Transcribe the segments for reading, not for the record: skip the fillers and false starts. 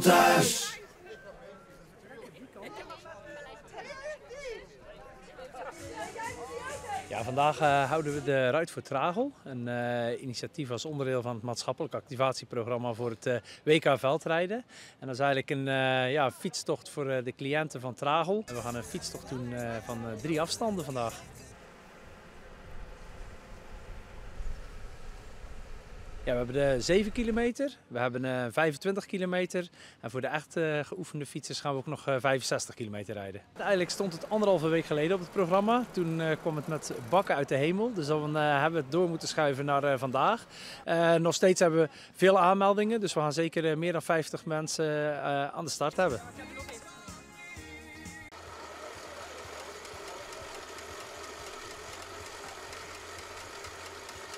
komt thuis. Ja, vandaag houden we de Ruit voor Tragel. Een initiatief als onderdeel van het maatschappelijk activatieprogramma voor het WK veldrijden. En dat is eigenlijk een fietstocht voor de cliënten van Tragel. En we gaan een fietstocht doen van 3 afstanden vandaag. Ja, we hebben de 7 kilometer, we hebben 25 kilometer en voor de echt geoefende fietsers gaan we ook nog 65 kilometer rijden. Eigenlijk stond het 1,5 week geleden op het programma. Toen kwam het met bakken uit de hemel, dus dan hebben we het door moeten schuiven naar vandaag. Nog steeds hebben we veel aanmeldingen, dus we gaan zeker meer dan 50 mensen aan de start hebben.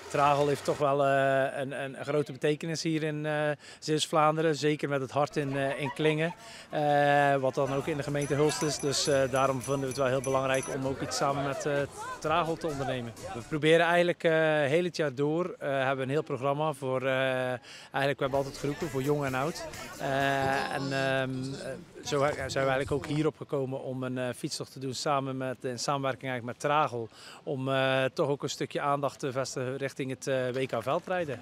Tragel heeft toch wel een grote betekenis hier in Zeeuws-Vlaanderen, zeker met het hart in Klingen, wat dan ook in de gemeente Hulst is. Dus daarom vinden we het wel heel belangrijk om ook iets samen met Tragel te ondernemen. We proberen eigenlijk heel het jaar door, hebben een heel programma voor, eigenlijk we hebben altijd geroepen voor jong en oud. Zo zijn we eigenlijk ook hierop gekomen om een fietstocht te doen samen in samenwerking eigenlijk met Tragel. Om toch ook een stukje aandacht te vestigen richting het WK veldrijden.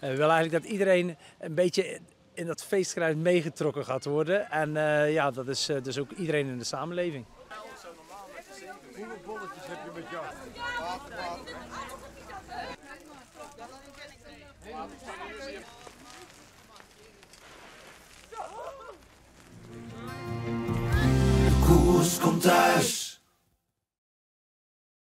We willen eigenlijk dat iedereen een beetje in dat feestgeluid meegetrokken gaat worden. En dat is dus ook iedereen in de samenleving. Hoeveel bolletjes heb je met jou? De koers komt thuis.